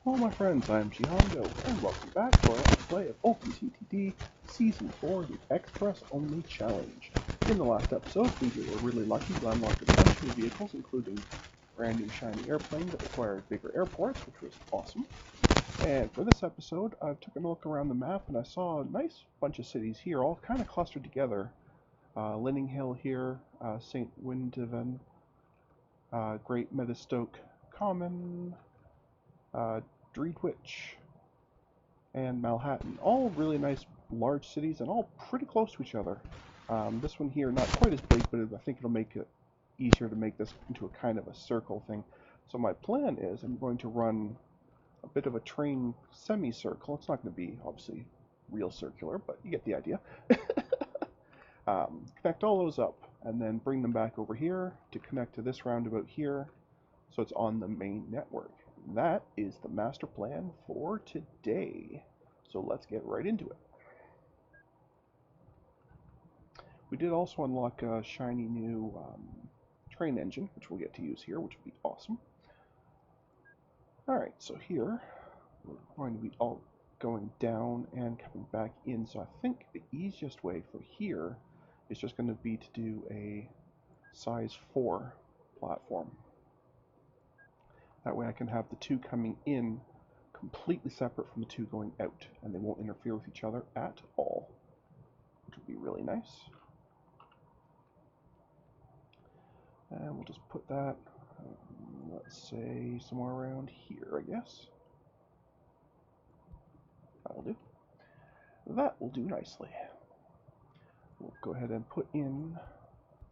Hello my friends, I am Gihondo, and welcome back to our Let's Play of OpenTTD Season 4, the Express Only Challenge. In the last episode, we were really lucky to unlock a bunch of new vehicles, including a brand new shiny airplane that required bigger airports, which was awesome. And for this episode, I took a look around the map and I saw a nice bunch of cities here, all kind of clustered together. Linning Hill here, St. Windeven, Great Meadowstoke Common, Dreedwich, and Manhattan. All really nice large cities and all pretty close to each other. This one here, not quite as big, but I think it'll make it easier to make this into a kind of a circle thing. So my plan is I'm going to run a bit of a train semicircle. It's not going to be, obviously, real circular, but you get the idea. Connect all those up, and then bring them back over here to connect to this roundabout here, so it's on the main network. That is the master plan for today. So let's get right into it. We did also unlock a shiny new train engine, which we'll get to use here, which will be awesome. Alright, so here we're going to be all going down and coming back in. So I think the easiest way for here is just going to be to do a size 4 platform. That way I can have the two coming in completely separate from the two going out, and they won't interfere with each other at all, which would be really nice. And we'll just put that, let's say, somewhere around here, I guess. That'll do. That will do nicely. We'll go ahead and put in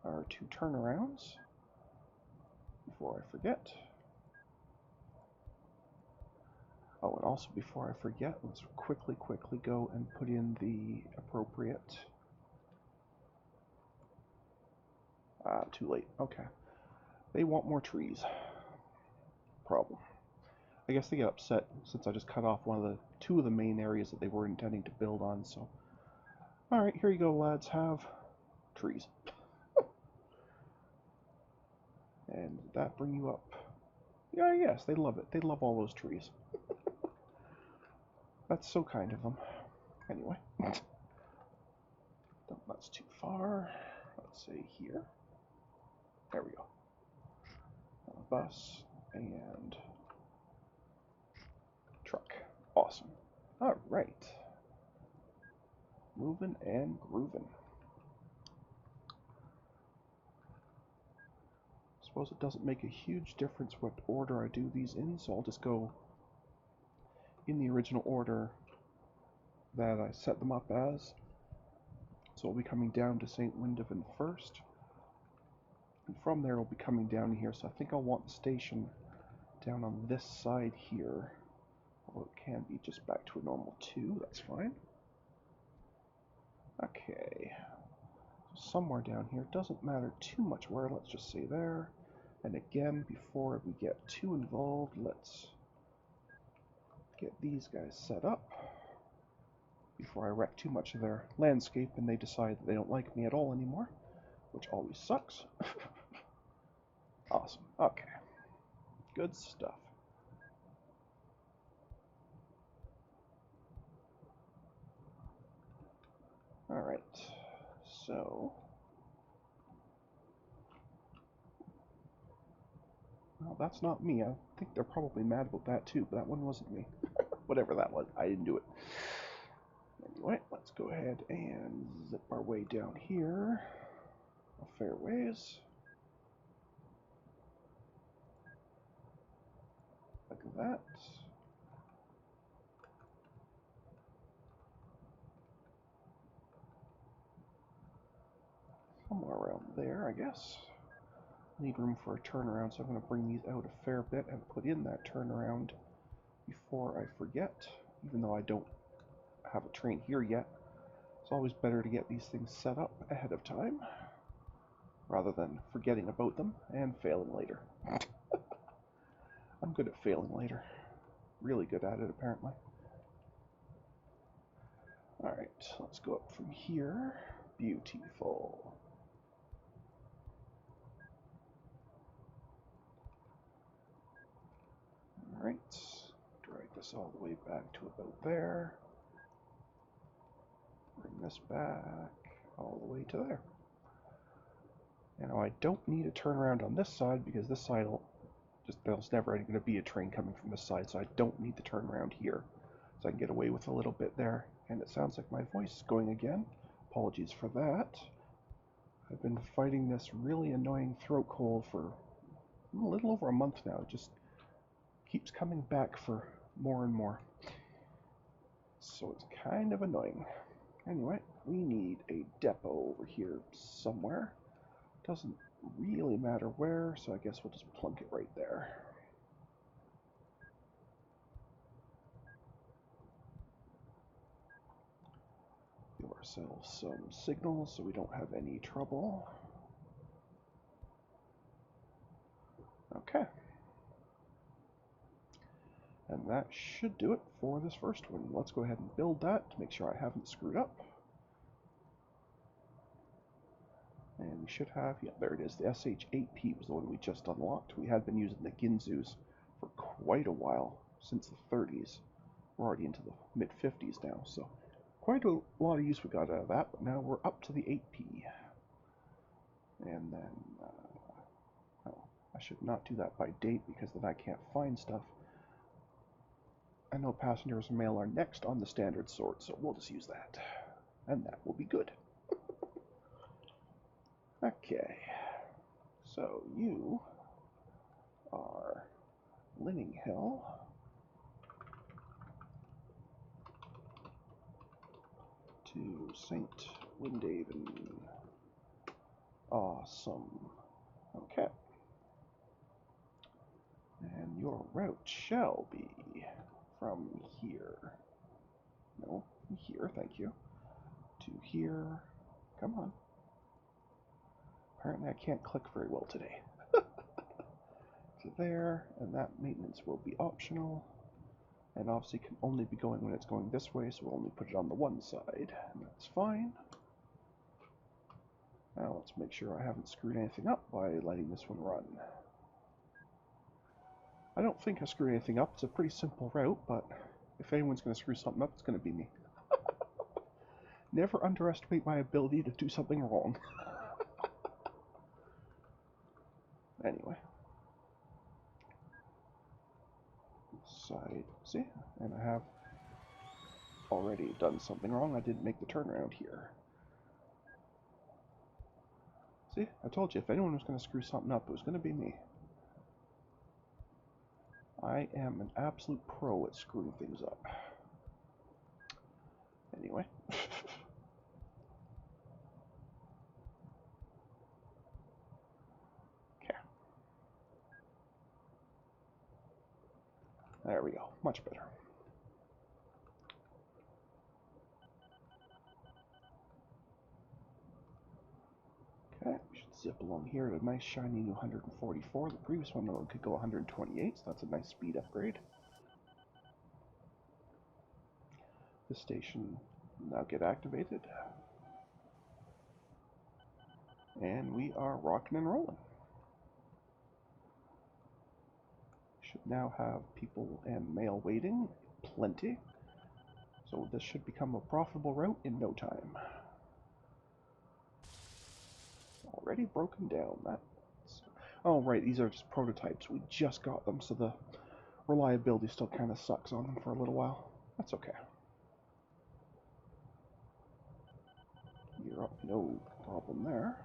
our two turnarounds before I forget. Oh, and also before I forget, let's quickly go and put in the appropriate... too late. Okay. They want more trees. Problem. I guess they get upset since I just cut off two of the main areas that they were intending to build on, so... Alright, here you go, lads. Have trees. And did that bring you up? Yeah, yes, they love it. They love all those trees. That's so kind of them. Anyway. That's too far. Let's say here. There we go. Bus and truck. Awesome. Alright. Moving and grooving. Suppose it doesn't make a huge difference what order I do these in, so I'll just go in the original order that I set them up as. So I'll be coming down to St. Windeven first. And from there, I'll be coming down here. So I think I'll want the station down on this side here. Although it can be just back to a normal 2. That's fine. Okay. So somewhere down here. Doesn't matter too much where. Let's just say there. And again, before we get too involved, let's get these guys set up before I wreck too much of their landscape and they decide that they don't like me at all anymore, which always sucks. Awesome. Okay. Good stuff. Alright. So... well, that's not me. I think they're probably mad about that too, but that one wasn't me. Whatever that was, I didn't do it. Anyway, let's go ahead and zip our way down here. A fair ways. Like that. Somewhere around there, I guess. Need room for a turnaround, so I'm going to bring these out a fair bit and put in that turnaround before I forget, even though I don't have a train here yet. It's always better to get these things set up ahead of time rather than forgetting about them and failing later. I'm good at failing later. Really good at it, apparently. Alright, let's go up from here. Beautiful. Alright, drag this all the way back to about there. Bring this back all the way to there. Now I don't need a turnaround on this side because this side there's never going to be a train coming from this side, so I don't need to turn around here. So I can get away with a little bit there. And it sounds like my voice is going again. Apologies for that. I've been fighting this really annoying throat cold for a little over a month now. It just keeps coming back for more and more. So it's kind of annoying. Anyway, we need a depot over here somewhere. Doesn't really matter where, so I guess we'll just plunk it right there. Give ourselves some signals so we don't have any trouble. Okay. And that should do it for this first one. Let's go ahead and build that to make sure I haven't screwed up. And we should have, yeah, there it is. The SH8P was the one we just unlocked. We had been using the Ginzus for quite a while, since the 30s. We're already into the mid-50s now, so quite a lot of use we got out of that, but now we're up to the 8P. And then, oh, I should not do that by date because then I can't find stuff. I know passengers and mail are next on the standard sort, so we'll just use that. And that will be good. Okay, so you are Linning Hill to St. Windhaven. Awesome. Okay. And your route shall be from here. No, here, thank you. To here. Come on. Apparently I can't click very well today. To there, and that maintenance will be optional. And obviously can only be going when it's going this way, so we'll only put it on the one side. And that's fine. Now let's make sure I haven't screwed anything up by letting this one run. I don't think I screwed anything up. It's a pretty simple route, but if anyone's going to screw something up, it's going to be me. Never underestimate my ability to do something wrong. Anyway. Side, see? And I have already done something wrong. I didn't make the turnaround here. See? I told you, if anyone was going to screw something up, it was going to be me. I am an absolute pro at screwing things up. Anyway. Okay. There we go. Much better. Okay, we should zip along here at a nice shiny new 144. The previous one could go 128, so that's a nice speed upgrade. This station will now get activated. And we are rocking and rolling. Should now have people and mail waiting, plenty. So this should become a profitable route in no time. Already broken down. That's... Oh right, these are just prototypes. We just got them, so the reliability still kind of sucks on them for a little while. That's okay. You're up, no problem there.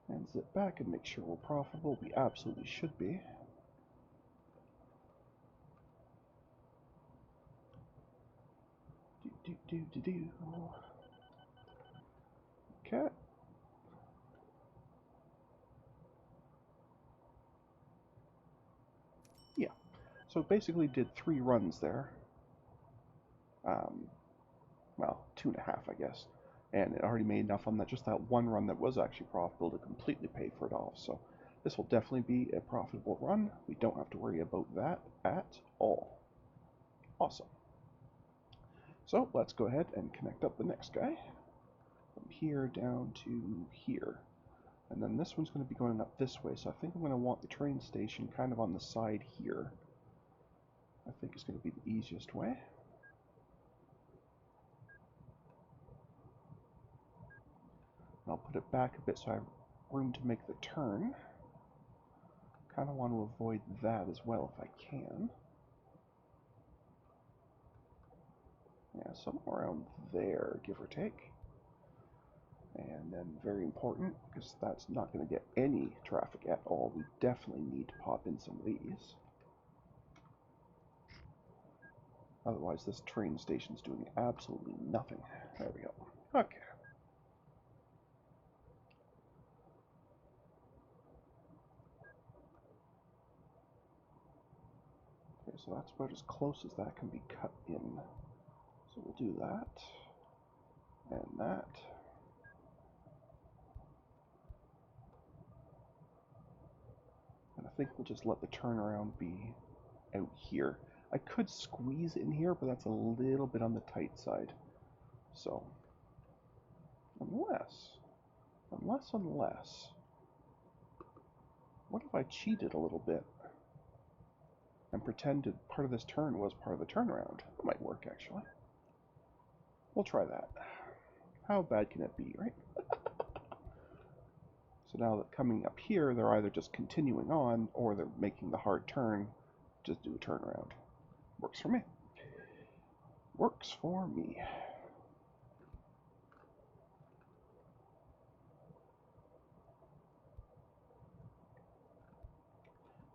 And zip back and make sure we're profitable. We absolutely should be. Do. Okay. Yeah. So basically did 3 runs there. Well, 2.5, I guess. And it already made enough on that, just that one run that was actually profitable to completely pay for it off. So this will definitely be a profitable run. We don't have to worry about that at all. Awesome. So let's go ahead and connect up the next guy. From here down to here. And then this one's going to be going up this way, so I think I'm going to want the train station kind of on the side here. I think it's going to be the easiest way. I'll put it back a bit so I have room to make the turn. Kind of want to avoid that as well if I can. Yeah, somewhere around there, give or take. And then very important, because that's not going to get any traffic at all, we definitely need to pop in some of these. Otherwise this train station's doing absolutely nothing. There we go. Okay. Okay, so that's about as close as that can be cut in. So we'll do that. And that. And I think we'll just let the turnaround be out here. I could squeeze in here, but that's a little bit on the tight side. So, unless, what if I cheated a little bit and pretended part of this turn was part of the turnaround? That might work, actually. We'll try that. How bad can it be, right? So now that coming up here, they're either just continuing on, or they're making the hard turn, just do a turnaround. Works for me. Works for me.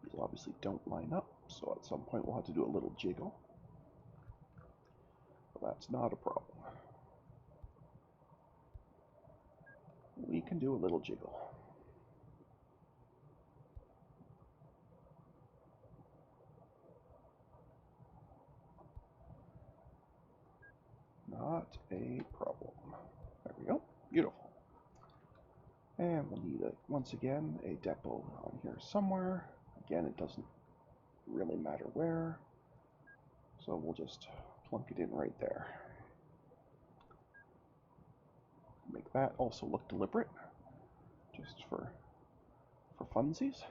These obviously don't line up, so at some point we'll have to do a little jiggle. But that's not a problem. We can do a little jiggle. Not a problem. There we go. Beautiful. And we'll need, once again, a depot on here somewhere. Again, it doesn't really matter where. So we'll just plunk it in right there. Make that also look deliberate, just for funsies.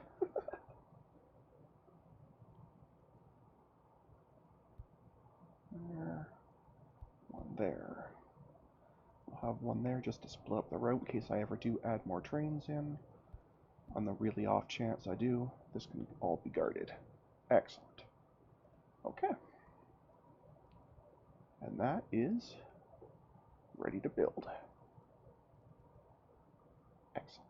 There. One there. I'll have one there just to split up the route in case I ever do add more trains in. On the really off chance I do, this can all be guarded. Excellent. Okay. And that is ready to build. Excellent.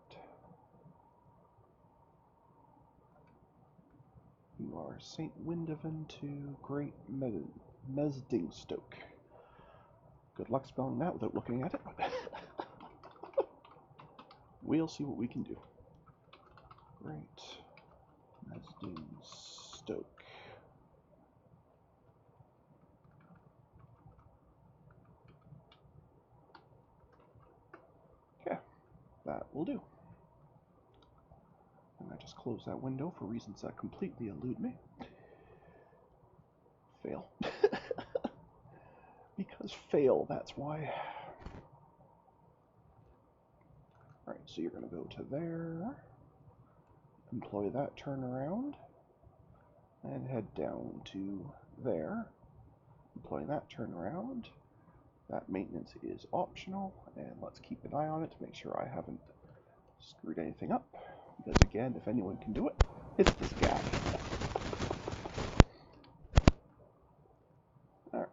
You are St. Windovan to Great Mesdingstoke. Good luck spelling that without looking at it. We'll see what we can do. Great Mesdingstoke. Okay, that will do. And I just close that window for reasons that completely elude me. Fail. Because fail, that's why. Alright, so you're going to go to there, employ that turnaround, and head down to there, employ that turnaround. That maintenance is optional, and let's keep an eye on it to make sure I haven't screwed anything up. Because again, if anyone can do it, it's this guy. Alright.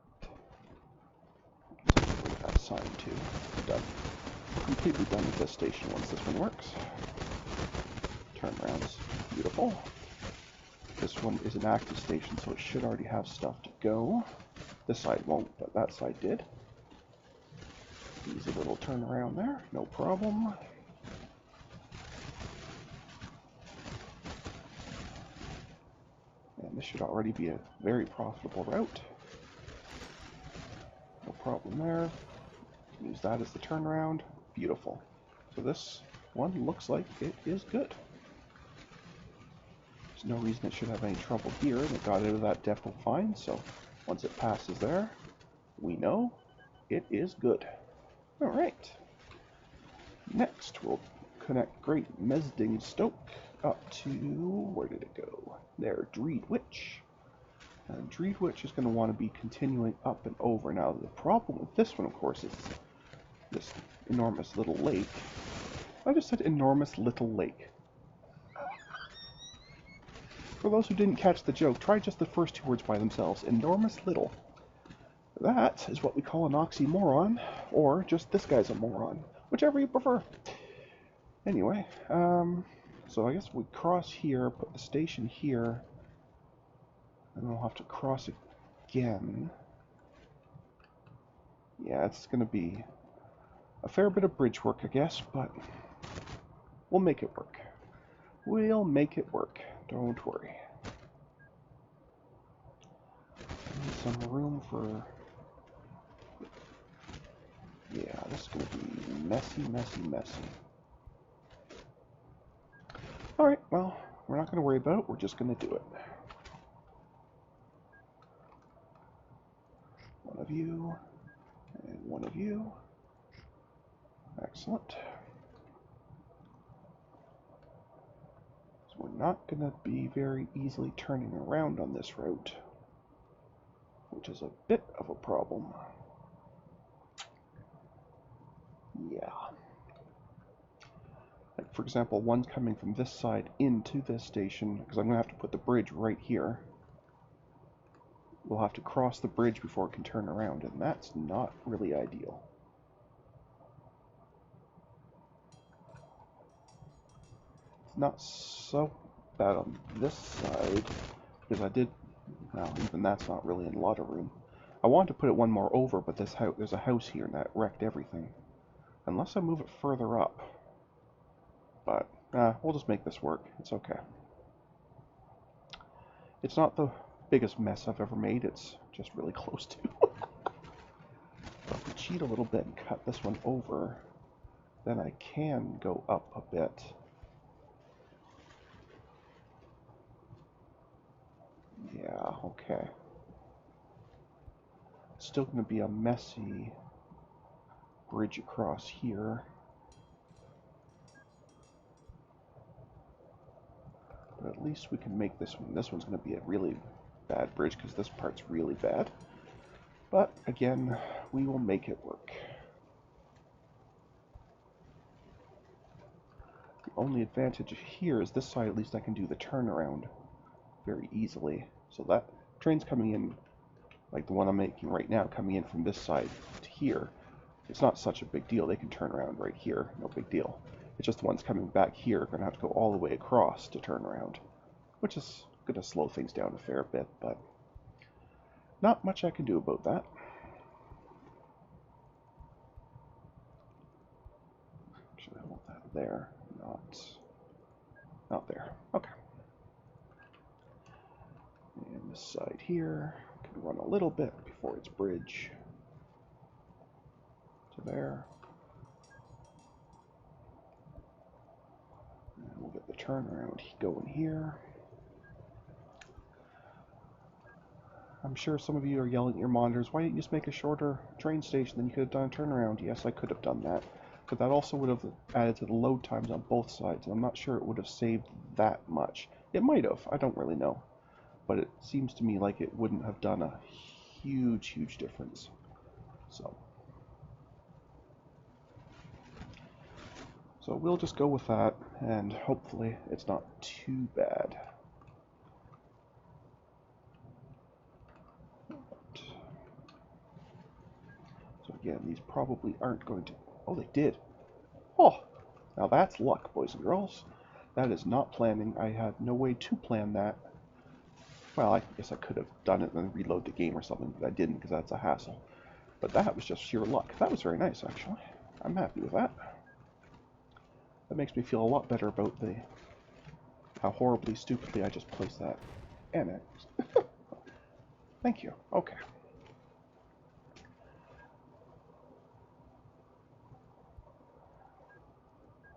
So we'll have sign 2. Done. Completely done with this station once this one works. Turnarounds. Beautiful. This one is an active station, so it should already have stuff to go. This side won't, but that side did. Easy little turnaround there, no problem. And this should already be a very profitable route. No problem there. Use that as the turnaround. Beautiful. So this one looks like it is good. There's no reason it should have any trouble here, and it got out of that depot fine, so once it passes there, we know it is good. Alright. Next, we'll connect Great Mesding Stoke up to, where did it go? There, Dreedwich. And Dreedwich is going to want to be continuing up and over. Now, the problem with this one, of course, is this enormous little lake. I just said enormous little lake. For those who didn't catch the joke, try just the first 2 words by themselves. Enormous little. That is what we call an oxymoron, or just this guy's a moron. Whichever you prefer. Anyway, so I guess we cross here, put the station here, and we'll have to cross again. Yeah, it's going to be a fair bit of bridge work, I guess, but we'll make it work. We'll make it work. Don't worry. Need some room for... Yeah, this is going to be messy, messy, messy. Alright, well, we're not going to worry about it. We're just going to do it. One of you, and one of you. Excellent. So we're not going to be very easily turning around on this route, which is a bit of a problem. Yeah. Like, for example, one's coming from this side into this station, because I'm going to have to put the bridge right here. We'll have to cross the bridge before it can turn around, and that's not really ideal. It's not so bad on this side, because I did... Well, even that's not really in a lot of room. I wanted to put it one more over, but this there's a house here, and that wrecked everything. Unless I move it further up. But, we'll just make this work. It's okay. It's not the biggest mess I've ever made. It's just really close to. But if we cheat a little bit and cut this one over, then I can go up a bit. Yeah, okay. It's still going to be a messy bridge across here. But at least we can make this one. This one's going to be a really bad bridge because this part's really bad. But again, we will make it work. The only advantage here is this side, at least I can do the turnaround very easily. So that train's coming in, like the one I'm making right now, coming in from this side to here. It's not such a big deal. They can turn around right here. No big deal. It's just the ones coming back here are going to have to go all the way across to turn around, which is going to slow things down a fair bit, but not much I can do about that. Actually, I want that there, not there. Okay. And this side here can run a little bit before it's bridge to there. And we'll get the turnaround going here. I'm sure some of you are yelling at your monitors, why didn't you just make a shorter train station, then you could have done a turnaround? Yes, I could have done that. But that also would have added to the load times on both sides, and I'm not sure it would have saved that much. It might have, I don't really know. But it seems to me like it wouldn't have done a huge, huge difference. So we'll just go with that, and hopefully it's not too bad. So again, these probably aren't going to... Oh, they did. Oh, now that's luck, boys and girls. That is not planning. I had no way to plan that. Well, I guess I could have done it and then reload the game or something, but I didn't because that's a hassle. But that was just sheer luck. That was very nice, actually. I'm happy with that. That makes me feel a lot better about how horribly, stupidly I just placed that annex. Thank you. Okay.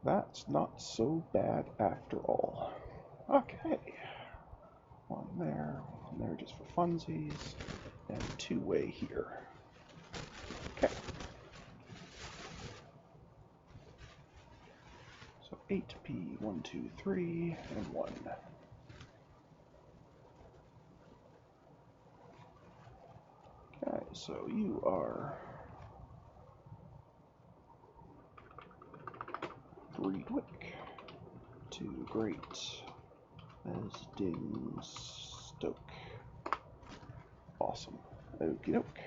That's not so bad after all. Okay. One there just for funsies, and two-way here. Okay. So 2, 3, and 1. Okay, so you are 3 quick, 2 great, as ding stoke. Awesome. Okie doke.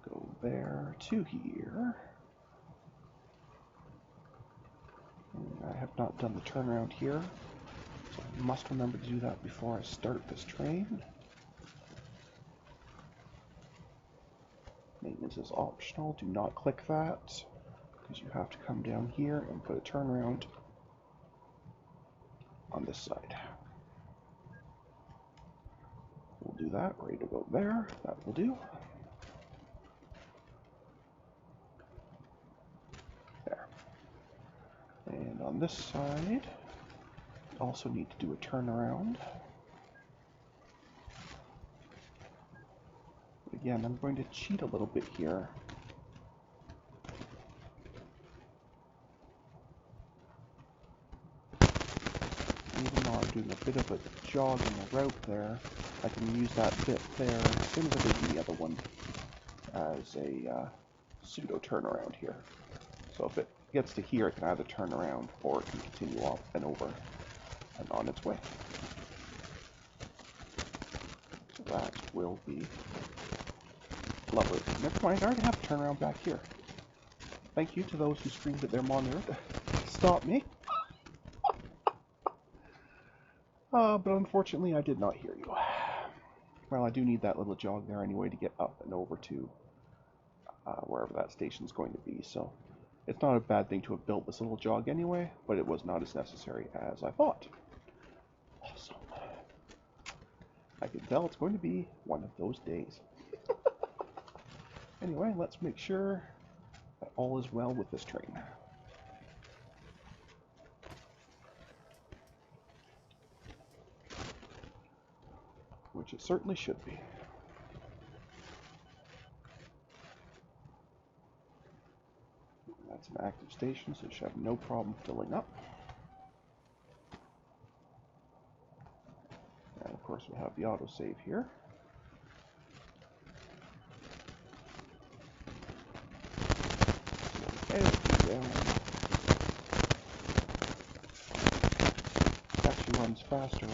Go there to here. And I have not done the turnaround here, so I must remember to do that before I start this train. Maintenance is optional. Do not click that, because you have to come down here and put a turnaround on this side. We'll do that. Ready to go there. That will do. There. And on this side, also need to do a turnaround. Again, I'm going to cheat a little bit here. Even though I'm doing a bit of a jog in the route there, I can use that bit there as soon as I do the other one as a pseudo turnaround here. So if it gets to here, it can either turn around or it can continue off and over and on its way. So that will be lovely. Never mind, I already have a turnaround back here. Thank you to those who screamed at their monitor to stop me. But unfortunately, I did not hear you. Well, I do need that little jog there anyway to get up and over to wherever that station's going to be, so it's not a bad thing to have built this little jog anyway, but it was not as necessary as I thought. Awesome. I can tell it's going to be one of those days. Anyway, let's make sure that all is well with this train. Which it certainly should be. That's an active station, so it should have no problem filling up. And of course we'll have the autosave here. Actually runs faster.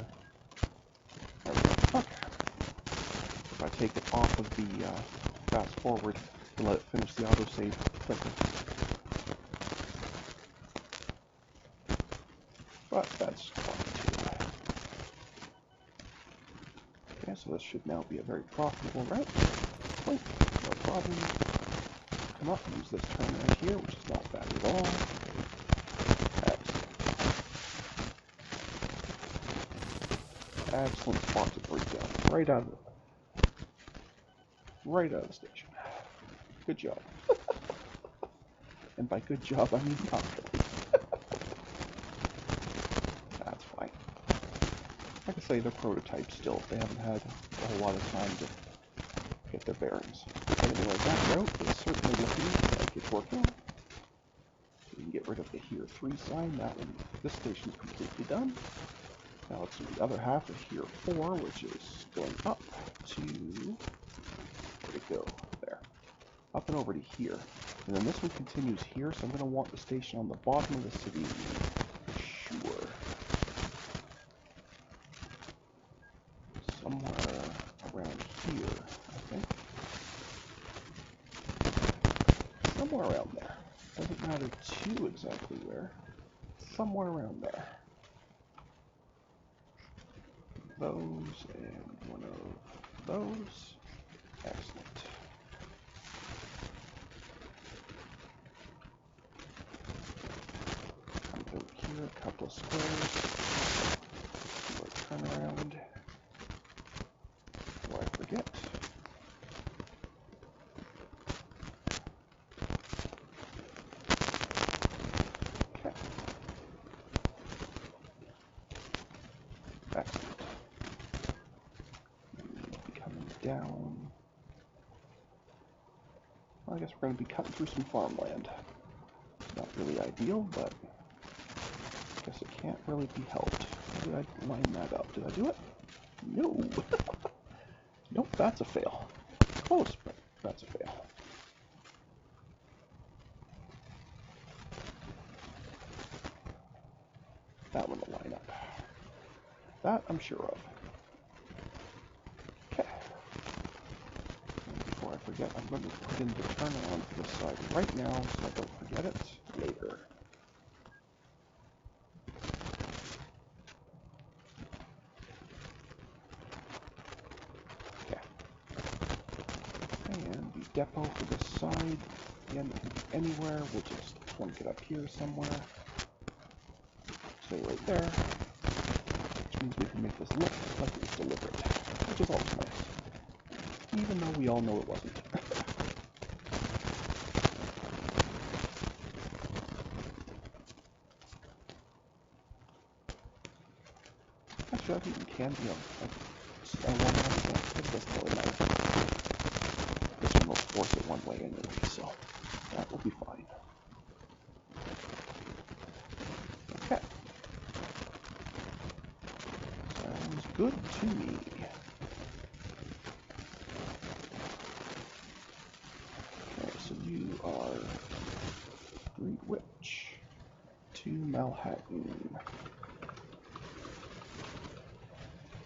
Fuck. If I take it off of the fast forward and let it finish the autosave quicker. But that's fine too. Okay, so this should now be a very profitable route. No problem. Come up and use this turn right here, which is not bad at all. Excellent spot to break down. Right out of the station. Good job. And by good job, I mean not really. That's fine. Like I say, they're prototypes still. They haven't had a whole lot of time to get their bearings. Anyway, that route is certainly looking like it's working. So we can get rid of the Here 3 sign. That one, this station's completely done. Now let's do the other half of Here 4, which is going up to, where'd it go? There. Up and over to here. And then this one continues here, so I'm going to want the station on the bottom of the city. Sure. Somewhere around here, I think. Somewhere around there. Doesn't matter too exactly where. Somewhere around there. Those and one of those. Excellent. Come over here, a couple of squares. Do a turnaround. Before I forget. Okay. Excellent. Down. Well, I guess we're going to be cutting through some farmland. Not really ideal, but I guess it can't really be helped. How did I line that up? Did I do it? No. Nope, that's a fail. Close, but that's a fail. That one will line up. That I'm sure of. Okay. And before I forget, I'm going to put in the turnaround for this side right now so I don't forget it later. Okay. And the depot for this side, again, it can be anywhere. We'll just plunk it up here somewhere. Say right there. Which means we can make this look like it was deliberate, which is always nice, even though we all know it wasn't. Actually, I think it can be one way, it doesn't really matter. This one will force it one way anyway, so that will be fine. Okay. Sounds good to me. Okay, so you are Streetwich to Manhattan.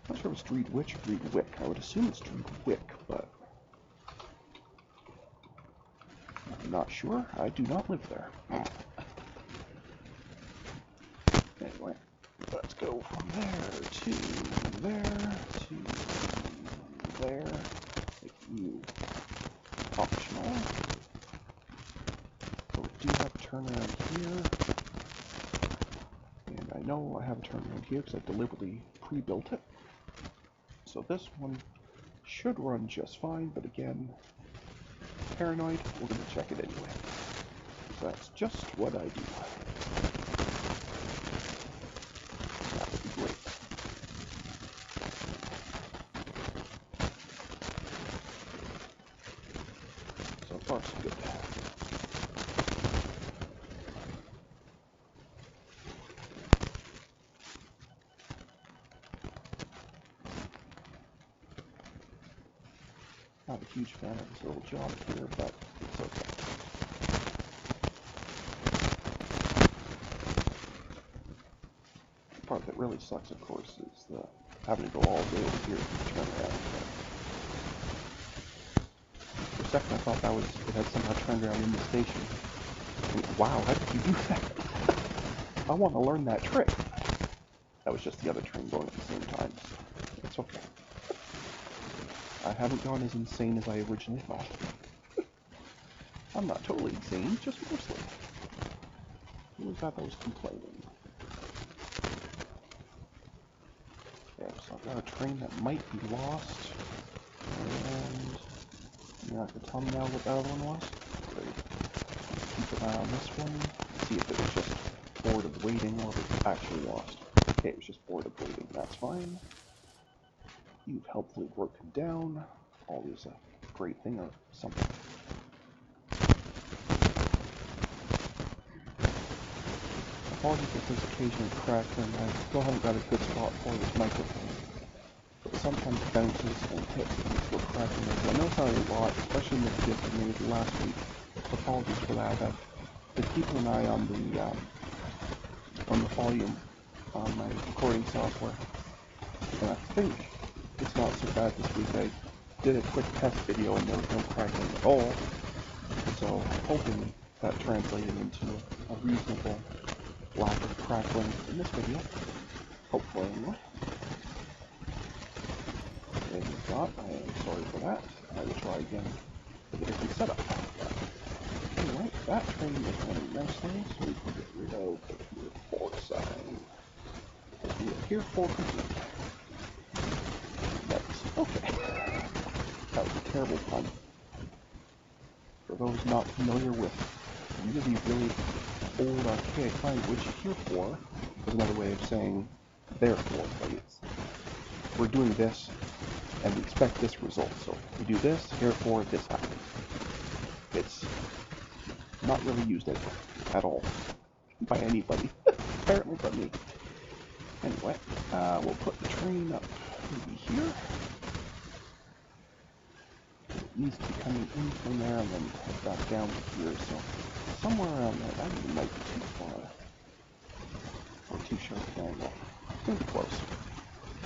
I'm not sure if it's Streetwich or Streetwick. I would assume it's Streetwick, but I'm not sure. I do not live there. Anyway, let's go from there to there to there. Make you optional. So we do have a turnaround here. And I know I have a turnaround here because I deliberately pre-built it. So this one should run just fine, but again, paranoid, we're going to check it anyway. So that's just what I do. That would be great. So far, so good. Not a huge fan of this little job here, but it's okay. The part that really sucks, of course, is the having to go all the way over here to turn around. For a second, I thought it had somehow turned around in the station. And, wow, how did you do that? I want to learn that trick. That was just the other train going at the same time. It's okay. I haven't gone as insane as I originally thought. I'm not totally insane, just mostly. Who was that was complaining? Yeah, so I've got a train that might be lost. And you're not going to tell me now what that other one was? Great. Keep an eye on this one. See if it was just bored of waiting or if it was actually lost. Okay, it was just bored of waiting. That's fine. You've helpfully broken down. Always a great thing or something. Apologies if there's occasional crackling. I still haven't got a good spot for this microphone. But sometimes it bounces and hits into a crackling. I know it's not a lot, especially in the video I made last week. So apologies for that. I've been keeping an eye on the volume on my recording software. And I think it's not so bad this week. I did a quick test video and there was no crackling at all. So I'm hoping that translated into a reasonable lack of crackling in this video. Hopefully anyway. And if not, I am sorry for that. I will try again with a different setup. Anyway, that train is running nicely, so we can get rid of the Pier 4 sign. We are Pier 4 complete. Next. Okay. That was a terrible pun. For those not familiar with really, really old archaic language, Pier 4 is another way of saying therefore. Like we're doing this, and we expect this result. So we do this, therefore this happens. It's not really used anymore. at all. By anybody. Apparently but me. Anyway, we'll put the train up maybe here. It needs to be coming in from there and then back down to here, so somewhere around there. That even might be too far. Or too sharp an angle. It's going to be close.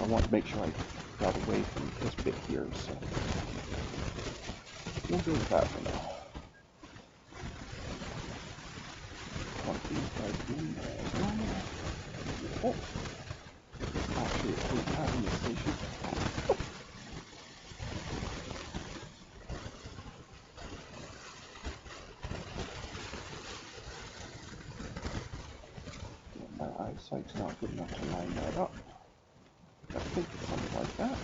I want to make sure I got away from this bit here, so we'll go with that for now. One of these guys in there as well. Oh! Actually, it doesn't have in the station. My eyesight's not good enough to line that up. I think it's something like that.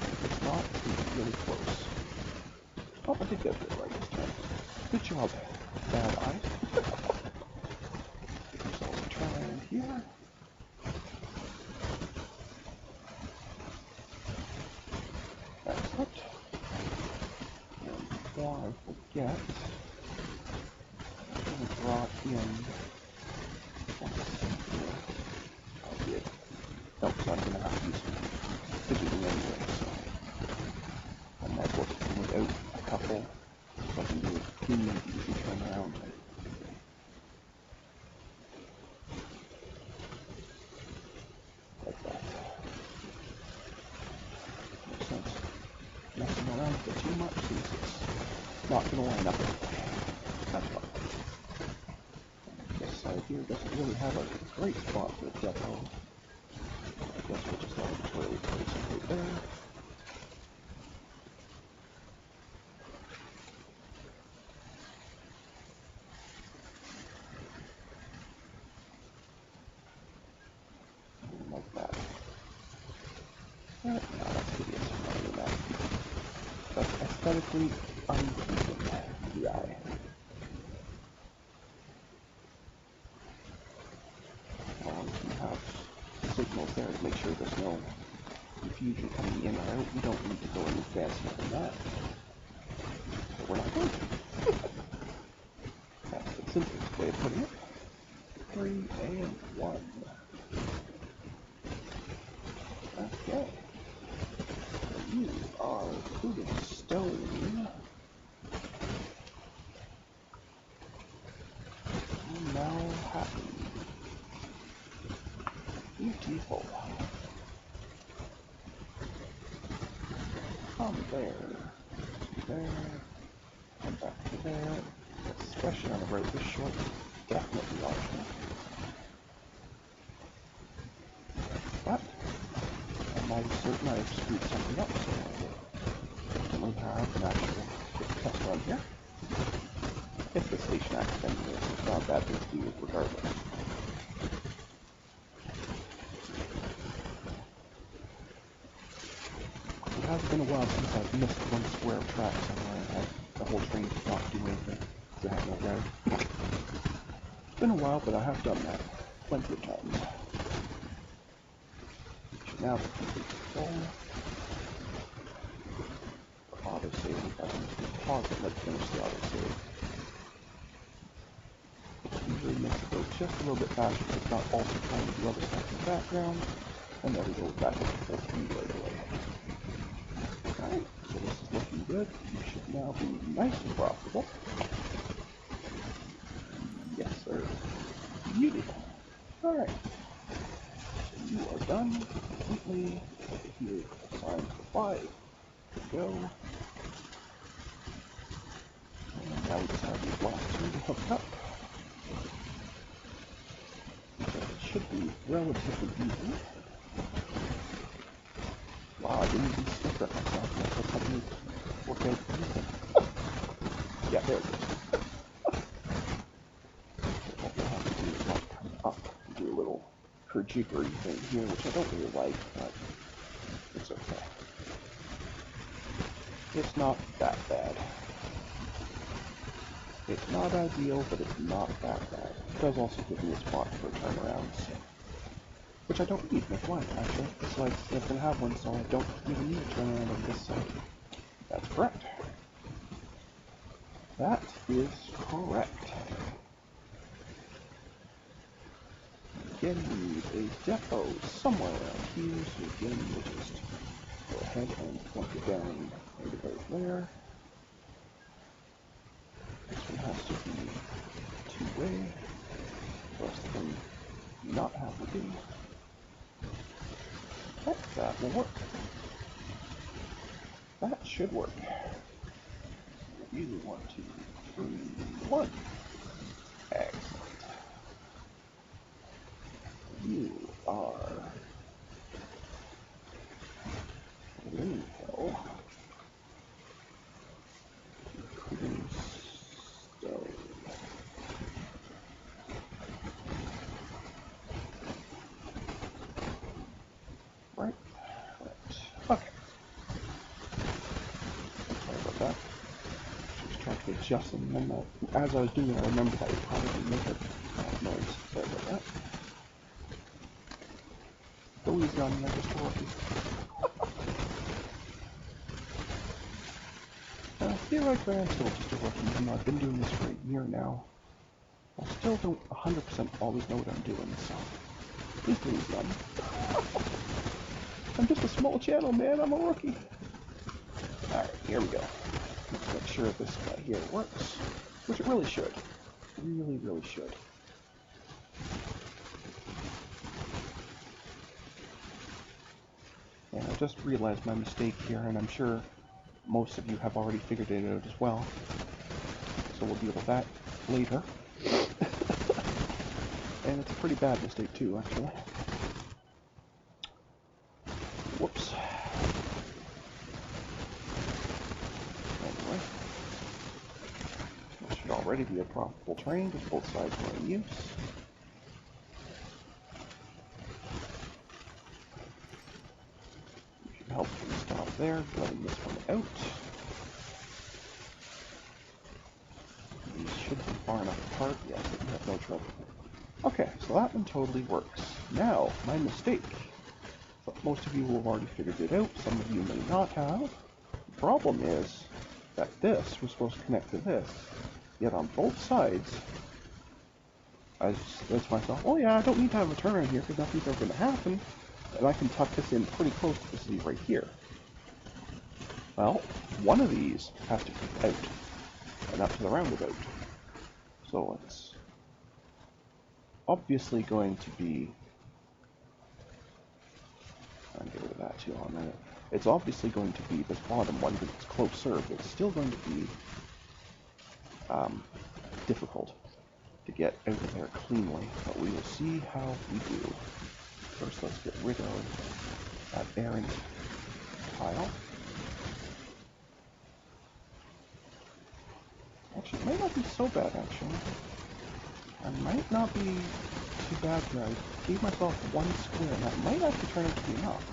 If it's not, it's really close. Oh, I did get it right this time. Good job, bad eye. So let's try in here. Excellent. And before I forget, I'm going to draw in. I did. Nope, so I'm going to have to use some fidgeting anyway, so I might as well just do without a couple so I can do it clean and easy turn around. Like that. Makes sense. Messing around with it too much since it's not going to line up anyway. That's fine. This side here doesn't really have a great spot for a depot. I guess we'll just arbitrarily place it right there. Like that. No, that's hideous. Other than that. But aesthetically unpleasing. The eye. We have signals there to make sure there's no confusion coming in or out. We don't need to go any faster than that. So we're not going to. That's the simplest way of putting it. 3 and 1. Okay. So you are putting stone. And now happy. Beautiful. Come there. There. Come back to there. Especially on a road this short. Definitely optional. But I might be certain I've screwed something up, so I will definitely have an actual quick test run here. If the station accidentally is, it's not a bad thing to do regardless. It has been a while since I've missed one square of track somewhere and had the whole train just not do anything because I had no guard. It's been a while, but I have done that plenty of times. Should now be completely full. Autosave, if I can pause it, let's finish the autosave. Usually makes it go just a little bit faster so it's not also trying to do other stuff in the background. And then we go back up to full speed right away. Alright, so this is looking good. You should now be nice and profitable. Yes, sir. Beautiful. Alright. So you are done completely. Here, sign for 5. Good go. And now we just have these last 2 to hook up. So it should be relatively easy. Wow, I didn't even stick that myself. That's helping me work out anything. Yeah, there it is. So what we'll have to do is like come up and do a little jiggery thing here, which I don't really like, but it's okay. It's not that bad. It's not ideal, but it's not that bad. It does also give me a spot for a turnaround, so. Which I don't need, that's why, actually. It's like, I'm going to have one, so I don't even need a turnaround on this side. That's correct. That is correct. Again, we need a depot somewhere around here, so again, we'll just go ahead and plunk it down right about there. This one has to be two-way, the rest of them do not have to be. But that will work. That should work. Really 1, 2, 3, 1. Excellent. You are green hill. Green stone. Right. Okay. Sorry about that. Just trying to adjust them, and then as I was doing it, I remembered I would probably make a noise. Sorry about that. Go easy on me, I'm just a rookie. Theoretically, I'm still just a rookie, even though I've been doing this for a year now. I still don't 100% always know what I'm doing, so please go easy on me. I'm just a small channel, man. I'm a rookie. Alright, here we go. Let's make sure this guy here works, which it really should. Really, really should. And I just realized my mistake here, and I'm sure most of you have already figured it out as well. So we'll deal with that later. And it's a pretty bad mistake too, actually. Whoops. Anyway. This should already be a profitable train, because both sides are in use. You should help me stop there, letting this one out. These should be far enough apart, yes, but you have no trouble. Okay, so that one totally works. Now, my mistake. So most of you will have already figured it out, some of you may not have. The problem is that this was supposed to connect to this, yet on both sides, I said to myself, oh yeah, I don't need to have a turnaround here because nothing's ever going to happen, and I can tuck this in pretty close to the city right here. Well, one of these has to come out, and up to the roundabout. So it's obviously going to be, I'll get rid of that too on there. It's obviously going to be this bottom one, but it's closer, but it's still going to be difficult to get out of there cleanly, but we will see how we do. First, let's get rid of that errant tile. Actually, it might not be so bad, actually. I might not be too bad here. I gave myself one square, and that might actually turn out to be enough.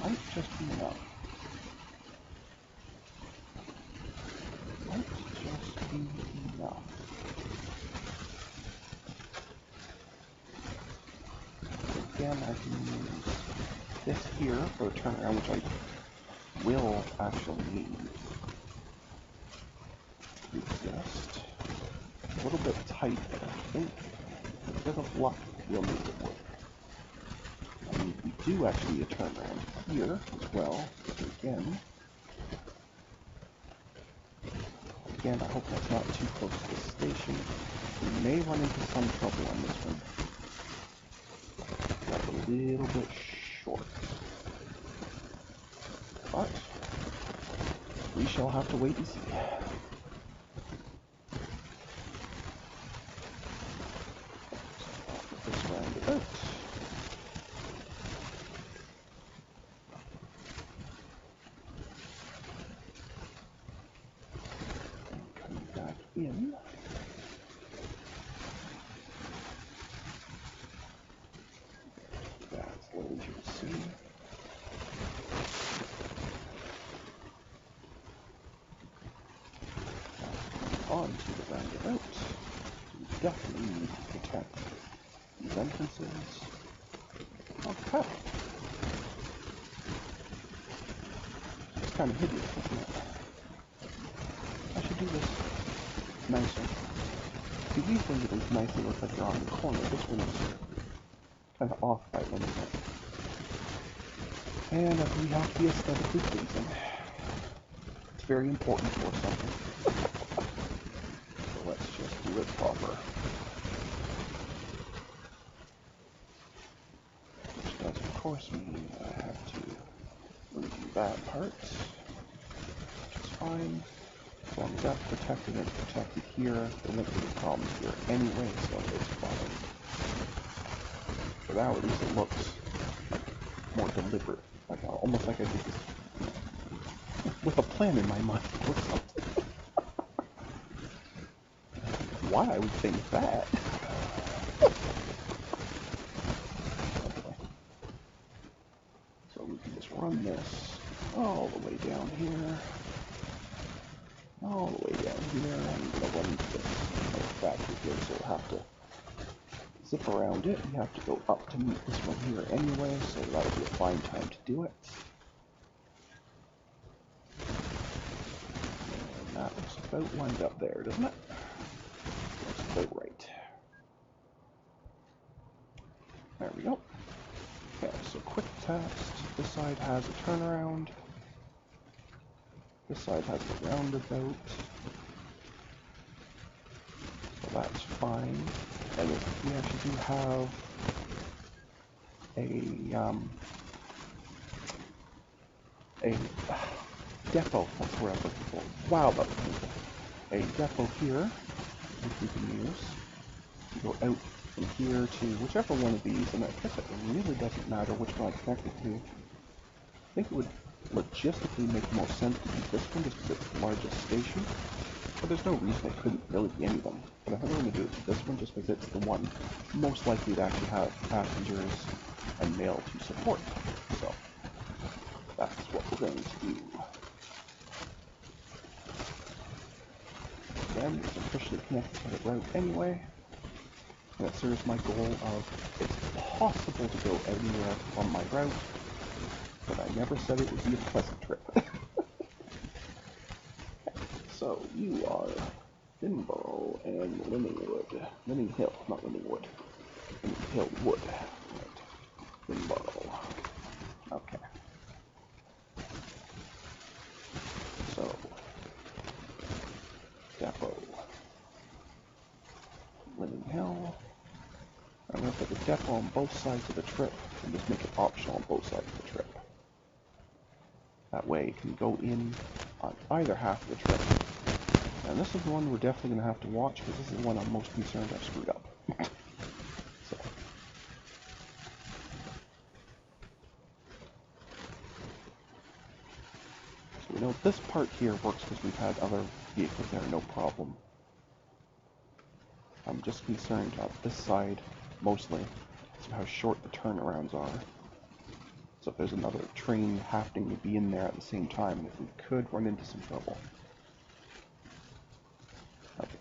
Might just be enough. Might just be enough. Again, I can use this here for a turnaround, which I will actually need. It's just a little bit tight, but I think with a bit of luck, we'll make it work. And we do actually need a turnaround here as well. So again, I hope that's not too close to the station. We may run into some trouble on this one. That's a little bit short. But we shall have to wait and see. Put this roundabout. Coming back in. That's a little easier to see. Onto the roundabout. We definitely need to protect these entrances. Okay. It's kind of hideous, isn't it? I do this nicer. See, these things at least nicely look like they're on the corner. This one is kind of off by a little bit. And we have to be aesthetically pleasing. It's very important for something. So let's just do it proper. Which does, of course, mean I have to redo that part, which is fine. As long as that's protected and protected here, there won't be any problems here anyway, so it's fine. For now, at least it looks like more deliberate. Like, almost like I did this with a plan in my mind or something. Why I would think that? Okay. So we can just run this all the way down here. All the way down here. I'm going to run into this factory here, so we'll have to zip around it. We have to go up to meet this one here anyway, so that'll be a fine time to do it. And that looks about lined up there, doesn't it? Looks about right. There we go. Okay, so quick test. This side has a turnaround. This side has a roundabout. So that's fine. And we actually do have a depot. That's what I was looking for. Wow, that was painful. A depot here, which we can use to go out from here to whichever one of these, and I guess it really doesn't matter which one I connect it to. I think it would logistically make more sense to use this one just because it's the largest station. But there's no reason it couldn't really be any of them. But I think I'm going to do it to this one just because it's the one most likely to actually have passengers and mail to support. So that's what we're going to do. Again, it's officially connected to the route anyway. And it serves my goal of it's possible to go anywhere on my route, but I never said it would be a pleasant trip. So you are Finborough and Linningwood. Linning Hill, not Linningwood. Linning Hill Wood. Right. Finborough. Okay. So depot. Linning Hill. I'm going to put the depot on both sides of the trip and just make it optional on both sides of the trip. That way it can go in on either half of the trip. And this is the one we're definitely going to have to watch because this is the one I'm most concerned I've screwed up. So we know this part here works because we've had other vehicles there, no problem. I'm just concerned on this side, mostly, as to how short the turnarounds are. So if there's another train happening to be in there at the same time, we could run into some trouble. Okay.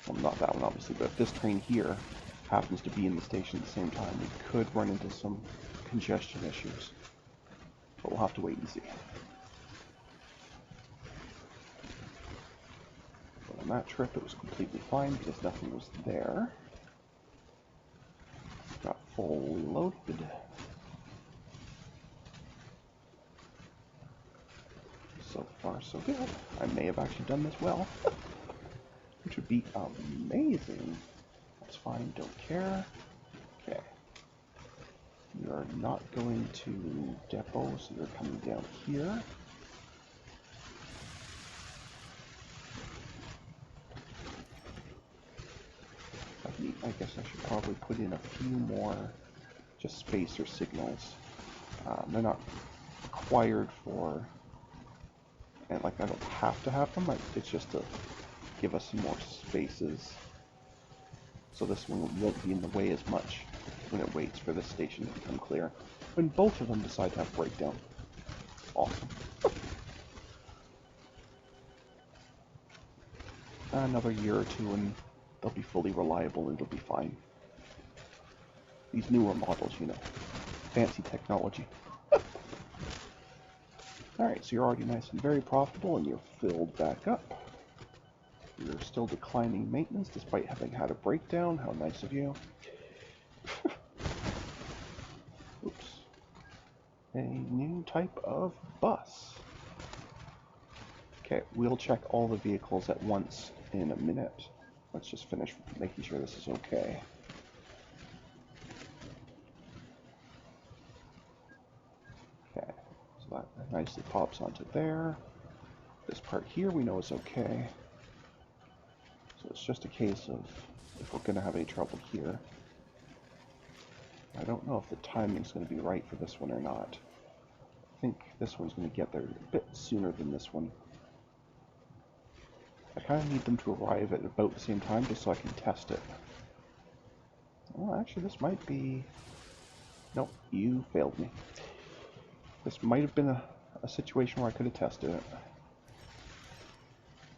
Well, not that one, obviously, but if this train here happens to be in the station at the same time, we could run into some congestion issues. But we'll have to wait and see. But on that trip, it was completely fine because nothing was there. Got fully loaded. So far, so good. I may have actually done this well, which would be amazing. That's fine, don't care. Okay. You're not going to depot, so you're coming down here. I guess I should probably put in a few more just spacer signals. They're not required for, and like I don't have to have them, it's just to give us some more spaces so this one won't be in the way as much when it waits for this station to become clear. When both of them decide to have breakdown. Awesome. Another year or two and they'll be fully reliable and it'll be fine. These newer models, you know, fancy technology. Alright, so you're already nice and very profitable and you're filled back up. You're still declining maintenance despite having had a breakdown. How nice of you. Oops. A new type of bus. Okay, we'll check all the vehicles at once in a minute. Let's just finish making sure this is okay. Okay, so that nicely pops onto there. This part here we know is okay. So it's just a case of if we're going to have any trouble here. I don't know if the timing's going to be right for this one or not. I think this one's going to get there a bit sooner than this one. I kind of need them to arrive at about the same time just so I can test it. Well, actually this might be... Nope, you failed me. This might have been a situation where I could have tested it.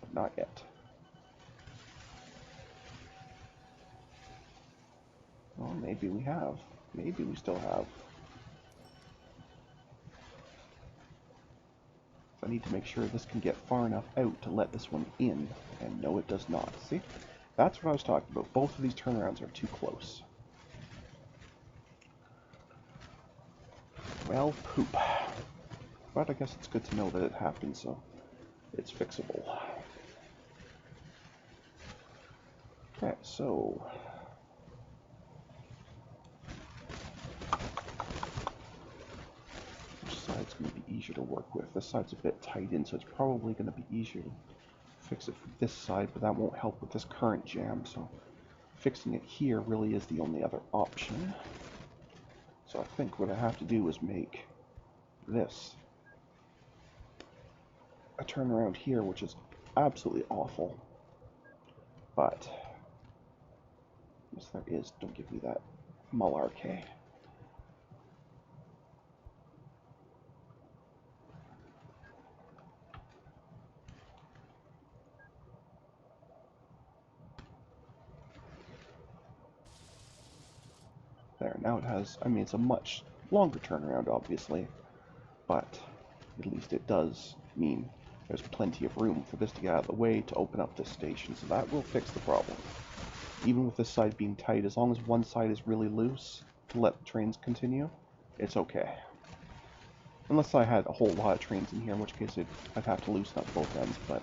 But not yet. Well, maybe we have. Maybe we still have. I need to make sure this can get far enough out to let this one in, and no it does not. See? That's what I was talking about. Both of these turnarounds are too close. Well, poop. But I guess it's good to know that it happens, so it's fixable. Okay, so... side's going to be easier to work with. This side's a bit tight in, so it's probably going to be easier to fix it from this side, but that won't help with this current jam, so fixing it here really is the only other option. So I think what I have to do is make this a turnaround here, which is absolutely awful. But, yes there is, don't give me that malarkey. There, now it has, I mean, it's a much longer turnaround, obviously, but at least it does mean there's plenty of room for this to get out of the way to open up this station, so that will fix the problem. Even with this side being tight, as long as one side is really loose to let the trains continue, it's okay. Unless I had a whole lot of trains in here, in which case I'd have to loosen up both ends, but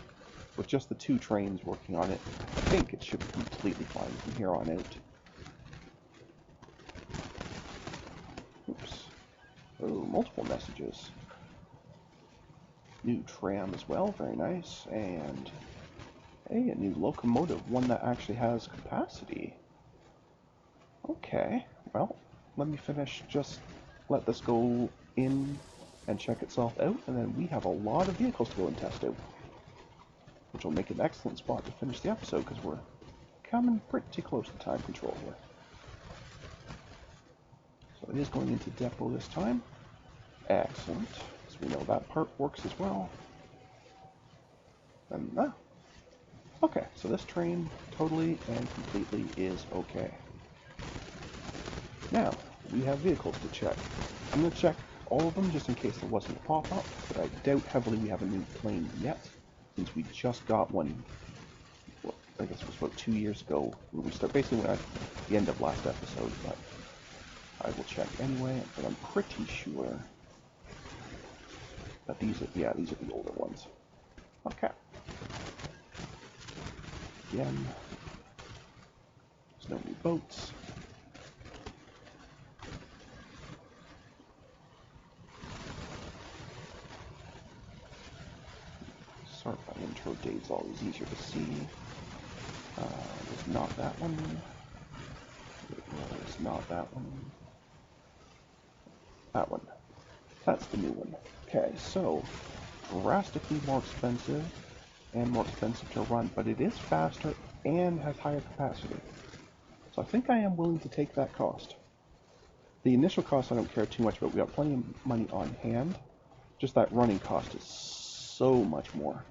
with just the two trains working on it, I think it should be completely fine from here on out. Oops. Oh, multiple messages. New tram as well, very nice. And, hey, a new locomotive, one that actually has capacity. Okay, well, let me finish, just let this go in and check itself out, and then we have a lot of vehicles to go and test out. Which will make an excellent spot to finish the episode, because we're coming pretty close to time control here. So it is going into depot this time. Excellent. So we know that part works as well. And, okay, so this train totally and completely is okay. Now, we have vehicles to check. I'm going to check all of them just in case there wasn't a pop-up, but I doubt heavily we have a new plane yet, since we just got one, well, I guess it was about 2 years ago, when we started, basically at the end of last episode, but I will check anyway, but I'm pretty sure that these are, yeah, these are the older ones. Okay. Again, there's no new boats. Sort by intro date's always easier to see. It's not that one. It's not that one. That one. That's the new one. Okay, so drastically more expensive and more expensive to run, but it is faster and has higher capacity. So I think I am willing to take that cost. The initial cost I don't care too much about. We got plenty of money on hand. Just that running cost is so much more.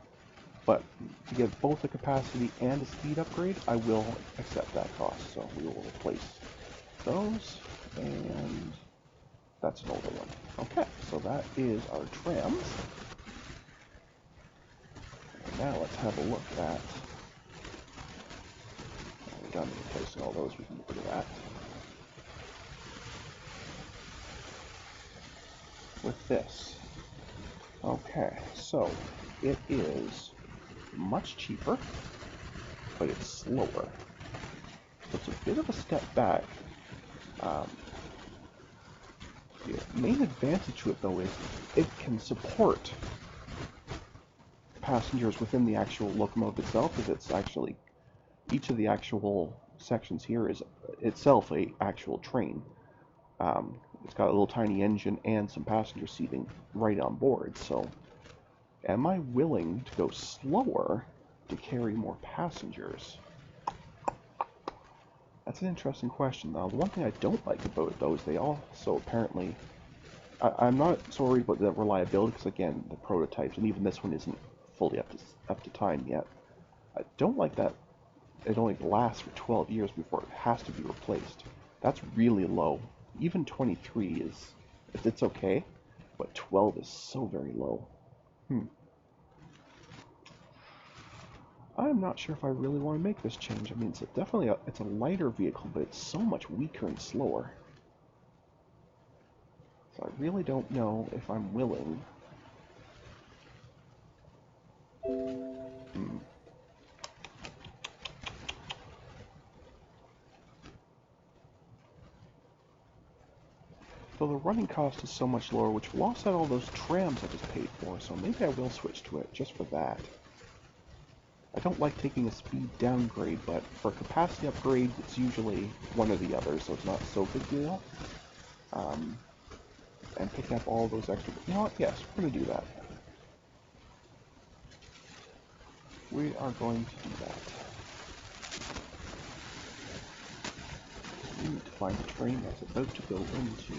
But to get both a capacity and a speed upgrade, I will accept that cost. So we will replace those, and that's an older one. Okay, so that is our trams. And now let's have a look at done replacing all those. We can get rid of that. With this. Okay, so it is much cheaper, but it's slower. So it's a bit of a step back. The main advantage to it, though, is it can support passengers within the actual locomotive itself, because it's actually, each of the actual sections here is itself a actual train. It's got a little tiny engine and some passenger seating right on board, so am I willing to go slower to carry more passengers? That's an interesting question. Now, the one thing I don't like about it, though, is they also apparently... I'm not so worried about the reliability, because, again, the prototypes, and even this one isn't fully up to time yet. I don't like that it only lasts for 12 years before it has to be replaced. That's really low. Even 23 is... it's okay, but 12 is so very low. I'm not sure if I really want to make this change. I mean, it's definitely it's a lighter vehicle, but it's so much weaker and slower. So I really don't know if I'm willing. So the running cost is so much lower, which will offset all those trams I just paid for, so maybe I will switch to it, just for that. I don't like taking a speed downgrade, but for capacity upgrade, it's usually one or the other, so it's not so big deal. And picking up all those extra... You know what? Yes, we're going to do that. We are going to do that. We need to find a train that's about to go into...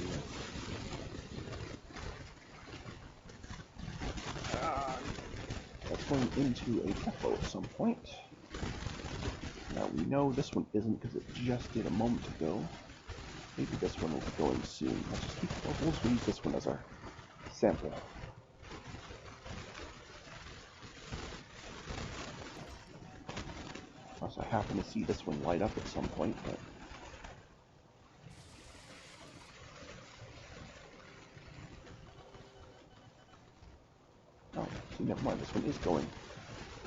that's going into a depot at some point. Now we know this one isn't because it just did a moment ago. Maybe this one will be going soon. Let's just keep... we'll use this one as our sample. Unless I happen to see this one light up at some point, but... oh, see, never mind. This one is going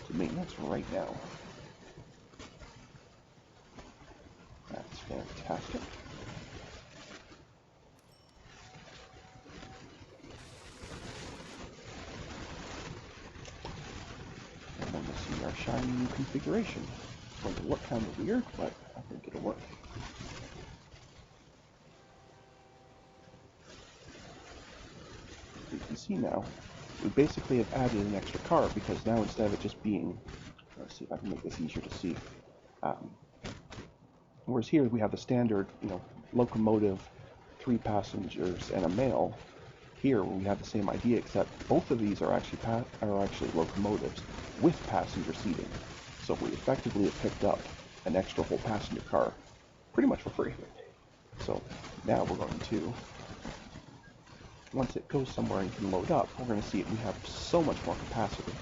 to maintenance right now. That's fantastic. And then we'll see our shiny new configuration. It's going to look kind of weird, but I think it'll work. You can see now, we basically have added an extra car, because now instead of it just being... let's see if I can make this easier to see. Whereas here we have the standard, locomotive, 3 passengers and a mail. Here we have the same idea, except both of these are actually locomotives with passenger seating. So we effectively have picked up an extra whole passenger car pretty much for free. So now we're going to, once it goes somewhere and can load up, we're going to see we have so much more capacity.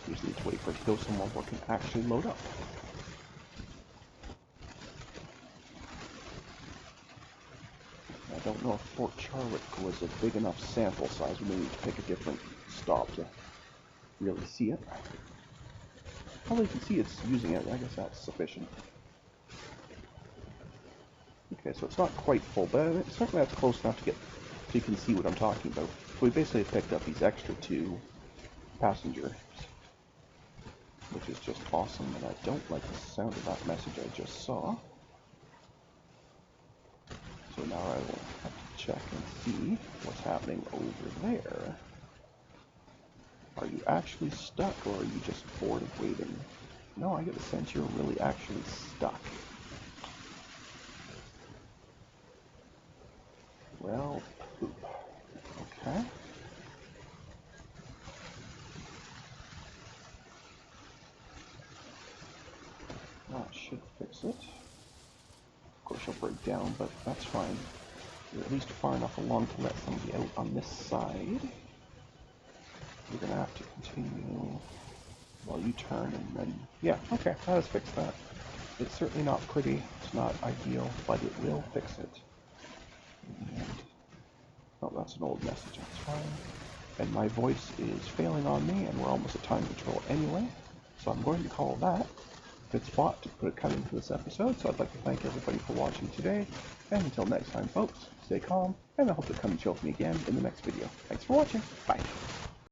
We just need to wait for it to go somewhere where it can actually load up. I don't know if Fort Charlotte was a big enough sample size. We may need to pick a different stop to really see it. Although you can see it's using it, I guess that's sufficient. Okay, so it's not quite full, but it's certainly that's close enough to get so you can see what I'm talking about. So we basically picked up these extra 2 passengers, which is just awesome, and I don't like the sound of that message I just saw. So now I will have to check and see what's happening over there. Are you actually stuck, or are you just bored of waiting? No, I get the sense you're really actually stuck. Well, poop. Okay. That should fix it. Of course she'll break down, but that's fine. You're at least far enough along to let somebody out on this side. You're gonna have to continue while you turn, and then, yeah, okay, that has fixed that. It's certainly not pretty, it's not ideal, but it will fix it. And, oh, that's an old message, that's fine. And my voice is failing on me, and we're almost at time control anyway, so I'm going to call that a good spot to put a cut into this episode. So I'd like to thank everybody for watching today, and until next time folks, stay calm, and I hope to come and chill with me again in the next video. Thanks for watching, bye!